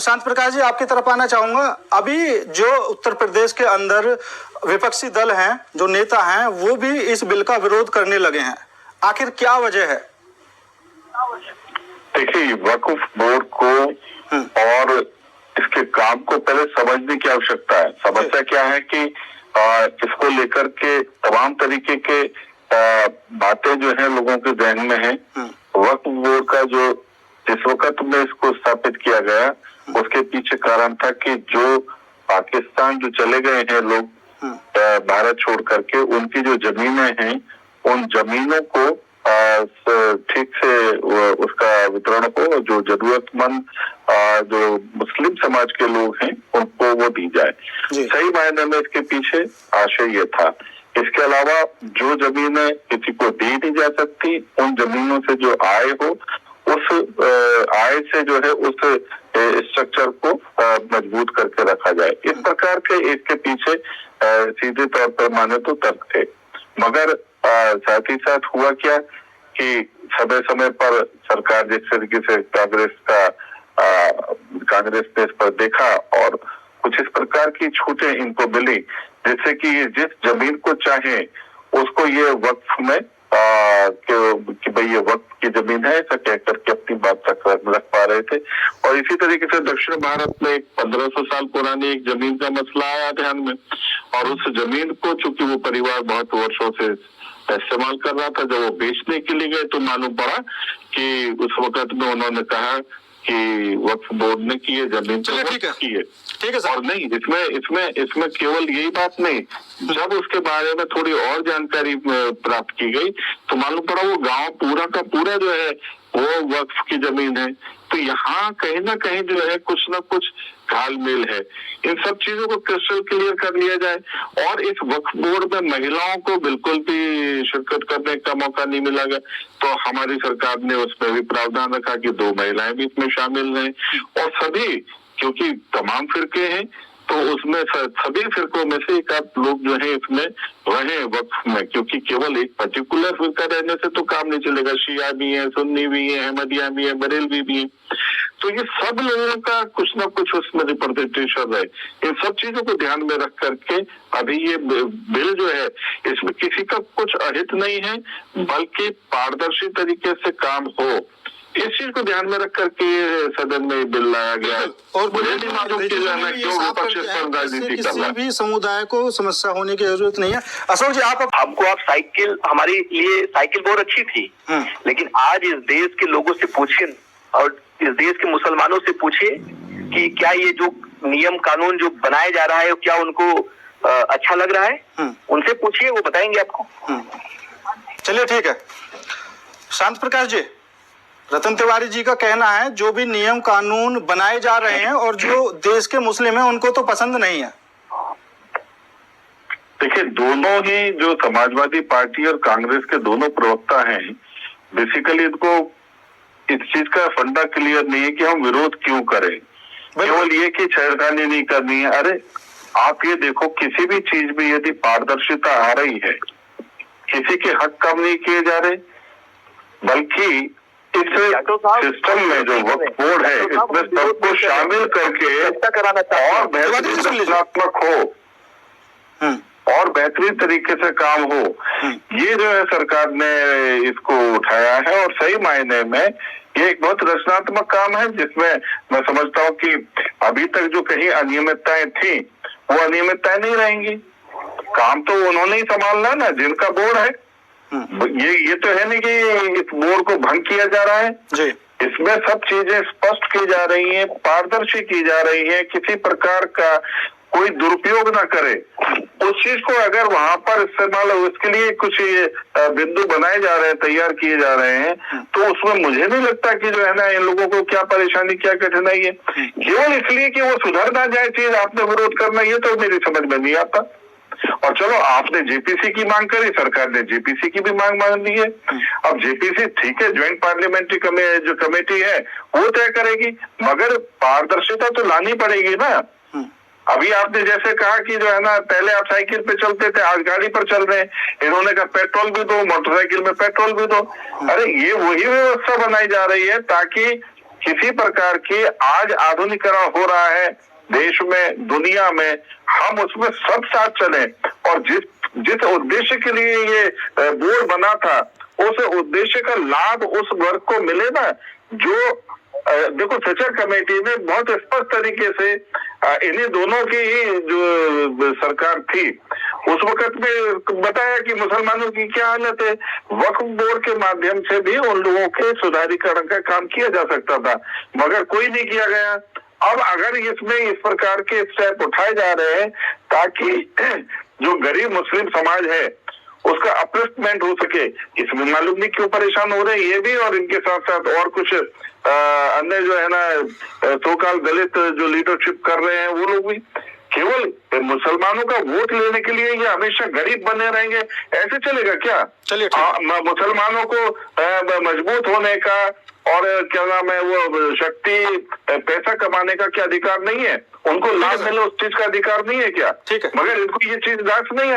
शांत प्रकाश जी, आपकी तरफ आना चाहूंगा। अभी जो उत्तर प्रदेश के अंदर विपक्षी दल हैं, जो नेता हैं, वो भी इस बिल का विरोध करने लगे हैं। आखिर क्या वजह है? देखिए, वक्फ बोर्ड को और इसके काम को पहले समझने की आवश्यकता है। समस्या क्या है कि इसको लेकर के तमाम तरीके के बातें जो है लोगों के जहन में है। वक्फ बोर्ड का जो जिस वक्त में इसको स्थापित किया गया, उसके पीछे कारण था कि जो पाकिस्तान जो चले गए हैं लोग भारत छोड़ करके, उनकी जो जमीनें हैं, उन जमीनों को ठीक से उसका वितरण को जो जरूरतमंद जो मुस्लिम समाज के लोग हैं उनको वो दी जाए। सही मायने में इसके पीछे आशय ये था। इसके अलावा जो जमीनें किसी को दी नहीं जा सकती, उन जमीनों से जो आय हो, उस आय से जो है उस स्ट्रक्चर को मजबूत करके रखा जाए। इस प्रकार के इसके पीछे सीधे तौर पर माने तो तर्क थे। मगर साथ ही साथ हुआ क्या कि समय समय पर सरकार जिस तरीके से कांग्रेस ने इस पर देखा और कुछ इस प्रकार की छूटें इनको मिली, जिससे कि ये जिस जमीन को चाहे उसको ये वक्फ में कि भाई ये वक्त की जमीन है, ऐसा कह करके अपनी बात रख पा रहे थे। और इसी तरीके से दक्षिण भारत में 1500 साल पुरानी एक जमीन का मसला आया ध्यान में, और उस जमीन को चूंकि वो परिवार बहुत वर्षों से इस्तेमाल कर रहा था, जब वो बेचने के लिए गए तो मालूम पड़ा कि उस वक्त में उन्होंने कहा कि वक्फ बोर्ड ने की है जमीन की है। ठीक है सर। और नहीं, इसमें केवल यही बात नहीं, जब उसके बारे में थोड़ी और जानकारी प्राप्त की गई तो मालूम पड़ा वो गांव पूरा का पूरा जो है वो वक्फ की जमीन है। तो यहाँ कहीं ना कहीं जो है कुछ ना कुछ घालमेल है। इन सब चीजों को क्रिस्टल क्लियर कर लिया जाए। और इस वक्फ बोर्ड में महिलाओं को बिल्कुल भी शिरकत करने का मौका नहीं मिला गया, तो हमारी सरकार ने उसमें भी प्रावधान रखा कि 2 महिलाएं भी इसमें शामिल रहें। और सभी, क्योंकि तमाम फिरके हैं तो उसमें सभी फिरकों में से एक आध लोग जो है इसमें रहे वक्फ में, क्योंकि केवल एक पर्टिकुलर फिरका रहने से तो काम नहीं चलेगा। शिया भी है, सुन्नी भी है, अहमदिया भी है, बरेलवी भी है। तो ये सब लोगों का कुछ ना कुछ उसमें रिप्रेजेंटेशन है। इन सब चीजों को ध्यान में रख करके अभी ये बिल जो है, इसमें किसी का कुछ अहित नहीं है, बल्कि पारदर्शी तरीके से काम हो, इस चीज को ध्यान में रख करके सदन में बिल लाया गया है। और मुझे नहीं मालूम किसी भी समुदाय को समस्या होने की जरूरत नहीं है। अशोक जी, आप साइकिल, हमारे लिए साइकिल बहुत अच्छी थी, लेकिन आज इस देश के लोगों से पूछिए और इस देश के मुसलमानों से पूछिए कि क्या ये जो नियम कानून जो बनाया जा रहा है क्या उनको अच्छा लग रहा है। उनसे पूछिए, वो बताएंगे आपको। चलिए ठीक है। शांत प्रकाश जी, रतन तिवारी जी का कहना है जो भी नियम कानून बनाए जा रहे हैं और जो देश के मुस्लिम हैं उनको तो पसंद नहीं है। देखिए, दोनों ही जो समाजवादी पार्टी और कांग्रेस के दोनों प्रवक्ता हैं, बेसिकली इनको इस चीज का फंडा क्लियर नहीं है कि हम विरोध क्यों करें। केवल ये कि छेड़खानी नहीं करनी है। अरे आप ये देखो, किसी भी चीज में यदि पारदर्शिता आ रही है, किसी के हक कम नहीं किए जा रहे, बल्कि इस सिस्टम में जो वक्फ बोर्ड है इसमें सबको शामिल करके और बेहतरीनात्मक हो और बेहतरीन तरीके से काम हो, ये जो है सरकार ने इसको उठाया है। और सही मायने में ये एक बहुत रचनात्मक काम है, जिसमें मैं समझता हूँ कि अभी तक जो कहीं अनियमितताएं थी वो अनियमितताएं नहीं रहेंगी। काम तो उन्होंने ही संभालना ना, जिनका बोर्ड है। ये तो है नहीं कि इस बोर्ड को भंग किया जा रहा है जी। इसमें सब चीजें स्पष्ट की जा रही हैं, पारदर्शी की जा रही है, किसी प्रकार का कोई दुरुपयोग ना करे। उस चीज को अगर वहां पर इस्तेमाल हो, इसके लिए कुछ बिंदु बनाए जा रहे हैं, तैयार किए जा रहे हैं, तो उसमें मुझे नहीं लगता कि जो है ना इन लोगों को क्या परेशानी, क्या कठिनाई है। केवल इसलिए कि वो सुधर ना जाए चीज आपने विरोध करना, ये तो मेरी समझ में नहीं आता। और चलो, आपने जेपीसी की मांग करी, सरकार ने जेपीसी की भी मांग ली है। अब जेपीसी ठीक है, ज्वाइंट पार्लियामेंट्री जो कमेटी है वो तय करेगी, मगर पारदर्शिता तो लानी पड़ेगी ना। अभी आपने जैसे कहा कि जो है ना पहले आप साइकिल पे चलते थे, आज गाड़ी पर चल रहे हैं। इन्होंने कहा पेट्रोल भी दो, मोटरसाइकिल में पेट्रोल भी दो। अरे ये वही व्यवस्था बनाई जा रही है ताकि किसी प्रकार की आज आधुनिकीकरण हो रहा है देश में, दुनिया में, हम उसमें सब साथ चलें और जिस उद्देश्य के लिए ये बोर्ड बना था उस उद्देश्य का लाभ उस वर्ग को मिले ना। जो देखो सचर कमेटी ने बहुत स्पष्ट तरीके से इन्हीं दोनों की ही जो सरकार थी उस वक्त में बताया कि मुसलमानों की क्या हालत है। वक्फ बोर्ड के माध्यम से भी उन लोगों के सुधारीकरण का काम किया जा सकता था, मगर कोई नहीं किया गया। अब अगर इसमें इस प्रकार के स्टेप उठाए जा रहे हैं ताकि जो गरीब मुस्लिम समाज है उसका अपलिफ्टमेंट हो सके, इसमें मालूम नहीं क्यों परेशान हो रहे हैं ये भी, और इनके साथ साथ और कुछ अन्य जो है ना सोकाल दलित जो लीडरशिप कर रहे हैं वो लोग भी। केवल मुसलमानों का वोट लेने के लिए ये हमेशा गरीब बने रहेंगे, ऐसे चलेगा क्या? चलिए मुसलमानों को मजबूत होने का और क्या नाम है वो शक्ति पैसा कमाने का क्या अधिकार नहीं है? उनको लाभ मिले उस चीज का अधिकार नहीं है क्या? ठीक है, मगर इनको ये चीज दास नहीं है।